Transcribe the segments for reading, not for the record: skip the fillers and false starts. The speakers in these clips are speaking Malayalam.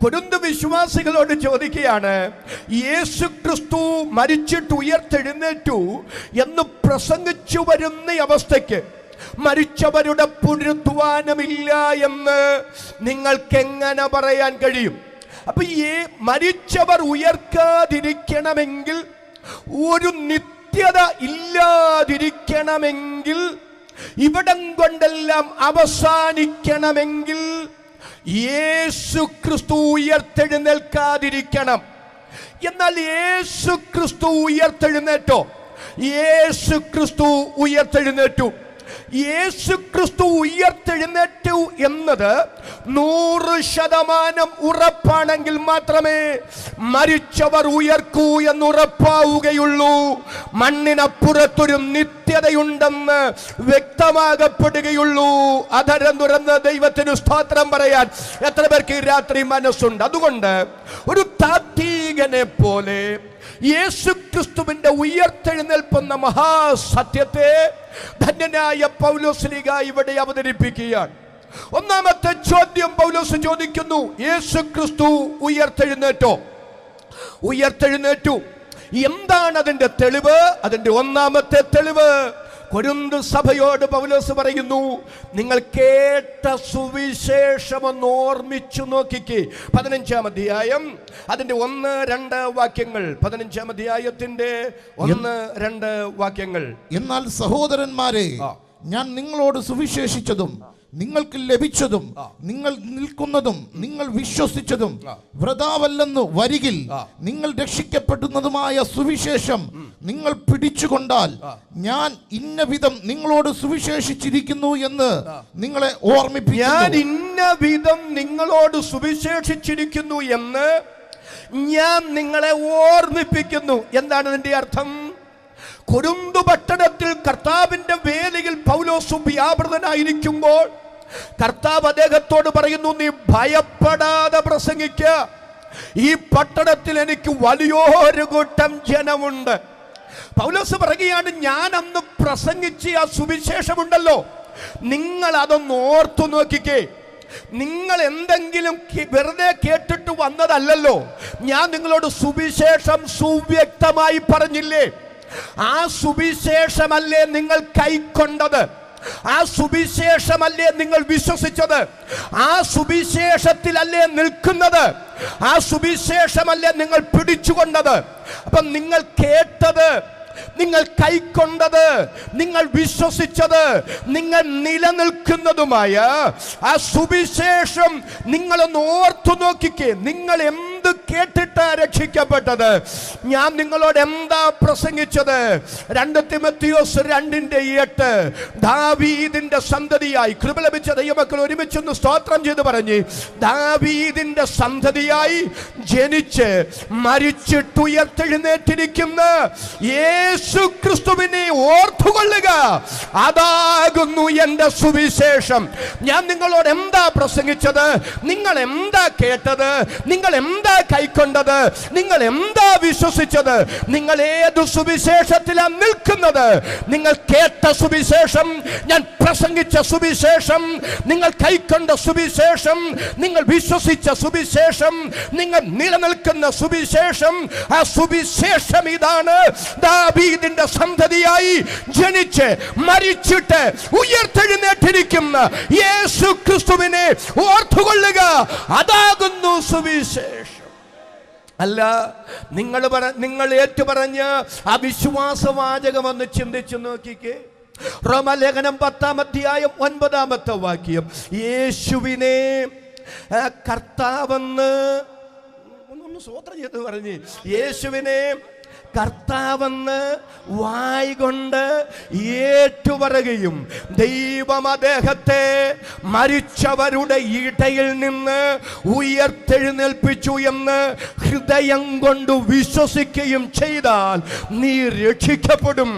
കൊരിന്ത് വിശ്വാസികളോട് ചോദിക്കുകയാണ്, യേശു ക്രിസ്തു മരിച്ചിട്ട് ഉയർത്തെഴുന്നേറ്റു എന്ന് പ്രസംഗിച്ചു വരുന്ന അവസ്ഥയ്ക്ക് മരിച്ചവരുടെ പുനരുത്ഥാനമില്ല എന്ന് നിങ്ങൾക്ക് എങ്ങനെ പറയാൻ കഴിയും? അപ്പൊ ഈ മരിച്ചവർ ഉയർക്കാതിരിക്കണമെങ്കിൽ, ഒരു നിത്യത ഇല്ലാതിരിക്കണമെങ്കിൽ, ഇവിടം കൊണ്ടെല്ലാം അവസാനിക്കണമെങ്കിൽ യേശു ക്രിസ്തു ഉയർത്തെഴുന്നേൽക്കാതിരിക്കണം. എന്നാൽ യേശു ക്രിസ്തു ഉയർത്തെഴുന്നേറ്റോ? യേശു ക്രിസ്തു ഉയർത്തെഴുന്നേറ്റു. യേശു ക്രിസ്തു ഉയർത്തെഴുന്നേറ്റു എന്നത് 100% ഉറപ്പാണെങ്കിൽ മാത്രമേ മരിച്ചവർ ഉയർക്കൂ എന്ന് ഉറപ്പാവുകയുള്ളൂ. മണ്ണിനപ്പുറത്തൊരു നിത്യതയുണ്ടെന്ന് വ്യക്തമാകപ്പെടുകയുള്ളൂ. അധരം തുറന്ന് ദൈവത്തിന് സ്തോത്രം പറയാൻ എത്ര പേർക്ക് ഈ രാത്രി മനസ്സുണ്ട്? അതുകൊണ്ട് ഒരു താത്വികനെ പോലെ യേശു ക്രിസ്തുവിന്റെ ഉയർത്തെഴുന്നേൽപ്പെന്ന മഹാസത്യത്തെ ധന്യനായ പൗലോസ്ലീഹ ഇവിടെ അവതരിപ്പിക്കുകയാണ്. ഒന്നാമത്തെ ചോദ്യം പൗലോസ് ചോദിക്കുന്നു, യേശു ക്രിസ്തു ഉയർത്തെഴുന്നേറ്റോ? ഉയർത്തെഴുന്നേറ്റു. എന്താണ് അതിന്റെ തെളിവ്? അതിന്റെ ഒന്നാമത്തെ തെളിവ് കൊരിന്ത് സഭയോട് പൗലോസ് പറയുന്നു, നിങ്ങൾ കേട്ട സുവിശേഷമെന്ന് ഓർമ്മിച്ചു നോക്കിക്കേ. 15-ാം അധ്യായം അതിന്റെ 1-2 വാക്യങ്ങൾ. 15-ാം അധ്യായത്തിന്റെ 1-2 വാക്യങ്ങൾ. എന്നാൽ സഹോദരന്മാരെ, ഞാൻ നിങ്ങളോട് സുവിശേഷിച്ചതും നിങ്ങൾക്ക് ലഭിച്ചതും നിങ്ങൾ നിൽക്കുന്നതും നിങ്ങൾ വിശ്വസിച്ചതും വ്രതാവല്ലെന്ന് വരികിൽ നിങ്ങൾ രക്ഷിക്കപ്പെടുന്നതുമായ സുവിശേഷം നിങ്ങൾ പിടിച്ചുകൊണ്ടാൽ ഞാൻ ഇന്ന വിധം നിങ്ങളോട് സുവിശേഷിച്ചിരിക്കുന്നു എന്ന് നിങ്ങളെ ഓർമ്മിപ്പിക്കുന്നു. ഞാൻ ഇന്ന വിധം നിങ്ങളോട് സുവിശേഷിച്ചിരിക്കുന്നു എന്ന് ഞാൻ നിങ്ങളെ ഓർമ്മിപ്പിക്കുന്നു. എന്താണ് ഇതിന്റെ അർത്ഥം? കൊരിന്ത് പട്ടണത്തിൽ കർത്താവിന്റെ വേലയിൽ പൗലോസ് വ്യാപൃതനായിരിക്കുമ്പോൾ കർത്താവ് അദ്ദേഹത്തോട് പറയുന്നു, നീ ഭയപ്പെടാതെ പ്രസംഗിക്കുക. ഈ പട്ടണത്തിൽ എനിക്ക് വലിയൊരു കൂട്ടം ജനമുണ്ട്. പൗലോസ് പറയുകയാണ്, ഞാൻ അന്ന് പ്രസംഗിച്ച ആ സുവിശേഷമുണ്ടല്ലോ, നിങ്ങൾ അതൊന്ന് ഓർത്തു നോക്കിക്കേ. നിങ്ങൾ എന്തെങ്കിലും വെറുതെ കേട്ടിട്ട് വന്നതല്ലല്ലോ. ഞാൻ നിങ്ങളോട് സുവിശേഷം സുവ്യക്തമായി പറഞ്ഞില്ലേ? ആ സുവിശേഷമല്ലേ നിങ്ങൾ കൈക്കൊണ്ടത്? ആ സുവിശേഷമല്ലേ നിങ്ങൾ വിശ്വസിച്ചത്? ആ സുവിശേഷത്തിലല്ലേ നിൽക്കുന്നത്? ആ സുവിശേഷമല്ലേ നിങ്ങൾ പിടിച്ചുകൊണ്ടത്? അപ്പം നിങ്ങൾ കേട്ടത്, നിങ്ങൾ കൈക്കൊണ്ടത്, നിങ്ങൾ വിശ്വസിച്ചത്, നിങ്ങൾ നിലനിൽക്കുന്നതുമായ ആ സുവിശേഷം നിങ്ങളൊന്ന് ഓർത്തു നോക്കിക്കേ. നിങ്ങൾ എന്ത് കേട്ടിട്ടാ രക്ഷിക്കപ്പെട്ടത്? ഞാൻ നിങ്ങളോട് എന്താ പ്രസംഗിച്ചത്? 2 തിമോത്തിയോസ് 2:8 ദാവീദിന്റെ സന്തതിയായി, കൃപ ലഭിച്ച ദൈവമക്കൾ ഒരുമിച്ചൊന്ന് സ്തോത്രം ചെയ്ത് പറഞ്ഞ്, ദാവീദിന്റെ സന്തതിയായി ജനിച്ച് മരിച്ചിട്ട് ഉയർത്തെഴുന്നേറ്റിരിക്കുന്ന യേശു ക്രിസ്തുവിനെ ഓർത്തുകൊള്ളുക. അതാകുന്നു എന്റെ സുവിശേഷം. ഞാൻ നിങ്ങളോട് എന്താ പ്രസംഗിച്ചത്? നിങ്ങൾ എന്താ കേട്ടത്? നിങ്ങൾ എന്താ കൈക്കൊണ്ടത്? നിങ്ങൾ എന്താ വിശ്വസിച്ചത്? നിങ്ങൾ ഏതു സുവിശേഷത്തിലാണ് നിൽക്കുന്നത്? നിങ്ങൾ കേട്ട സുവിശേഷം, ഞാൻ പ്രസംഗിച്ച സുവിശേഷം, നിങ്ങൾ കൈക്കൊണ്ട സുവിശേഷം, നിങ്ങൾ വിശ്വസിച്ച സുവിശേഷം, നിങ്ങൾ നിലനിൽക്കുന്ന സുവിശേഷം, ആ സുവിശേഷം ഇതാണ്. ദാവീദിന്റെ സന്തതിയായി ജനിച്ച് മരിച്ചിട്ട് ഉയർത്തെഴുന്നേറ്റിരിക്കുന്ന യേശു ക്രിസ്തുവിനെ ഓർത്തുകൊള്ളുക. അതാകുന്നു സുവിശേഷം. അല്ല, നിങ്ങൾ ഏറ്റുപറഞ്ഞ ആ വിശ്വാസവാചകമെന്ന് ചിന്തിച്ചു നോക്കിക്കേ. റോമാലേഖനം 10-ാം അധ്യായം 9-ാമത്തെ വാക്യം, യേശുവിനെ കർത്താവെന്ന് ഒന്ന് സ്വോത്രം ചെയ്ത് പറഞ്ഞ്, യേശുവിനെ കർത്താവെന്ന് വായ്കൊണ്ട് ഏറ്റുപറയുകയും ദൈവം അദ്ദേഹത്തെ മരിച്ചവരുടെ ഇടയിൽ നിന്ന് ഉയർത്തെഴുന്നേൽപ്പിച്ചു എന്ന് ഹൃദയം കൊണ്ട് വിശ്വസിക്കുകയും ചെയ്താൽ നീ രക്ഷിക്കപ്പെടും.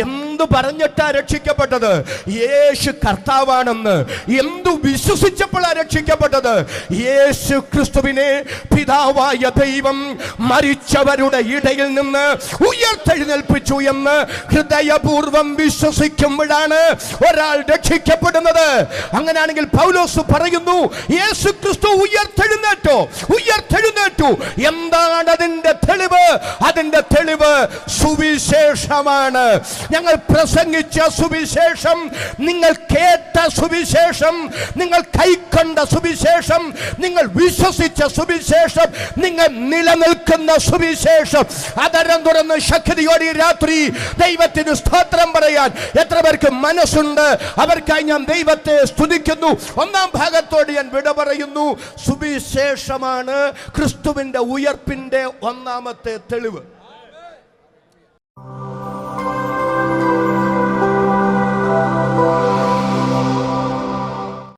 എന്തു പറഞ്ഞിട്ടാ രക്ഷിക്കപ്പെട്ടത്? യേശു കർത്താവാണെന്ന് എന്തു വിശ്വസിച്ചപ്പോഴാണ് രക്ഷിക്കപ്പെട്ടത്? യേശു ക്രിസ്തുവിനെ പിതാവായ ദൈവം മരിച്ചവരുടെ ഇടയിൽ നിന്ന് ഉയർത്തെഴുന്നേൽപ്പിച്ചു എന്ന് ഹൃദയപൂർവം വിശ്വസിക്കുമ്പോഴാണ് ഒരാൾ രക്ഷിക്കപ്പെടുന്നത്. അങ്ങനെയാണെങ്കിൽ പൗലോസ് പറയുന്നു, യേശു ക്രിസ്തു ഉയർത്തെഴുന്നേറ്റോ? എന്താണ് അതിന്റെ തെളിവ്? അതിന്റെ തെളിവ് സുവിശേഷമാണ്. ഞങ്ങൾ പ്രസംഗിച്ച സുവിശേഷം, നിങ്ങൾ കേട്ട സുവിശേഷം, നിങ്ങൾ കൈക്കൊണ്ട സുവിശേഷം, നിങ്ങൾ വിശ്വസിച്ച സുവിശേഷം, നിങ്ങൾ നിലനിൽക്കുന്ന സുവിശേഷം. അതരം തുറന്ന് ശക്തിയോടെ രാത്രി ദൈവത്തിന് സ്തോത്രം പറയാൻ എത്ര പേർക്ക് മനസ്സുണ്ട്? അവർക്കായി ഞാൻ ദൈവത്തെ സ്തുതിക്കുന്നു. ഒന്നാം ഭാഗത്തോട് ഞാൻ വിട പറയുന്നു. സുവിശേഷമാണ് ക്രിസ്തുവിന്റെ ഉയർപ്പിന്റെ ഒന്നാമത്തെ തെളിവ്.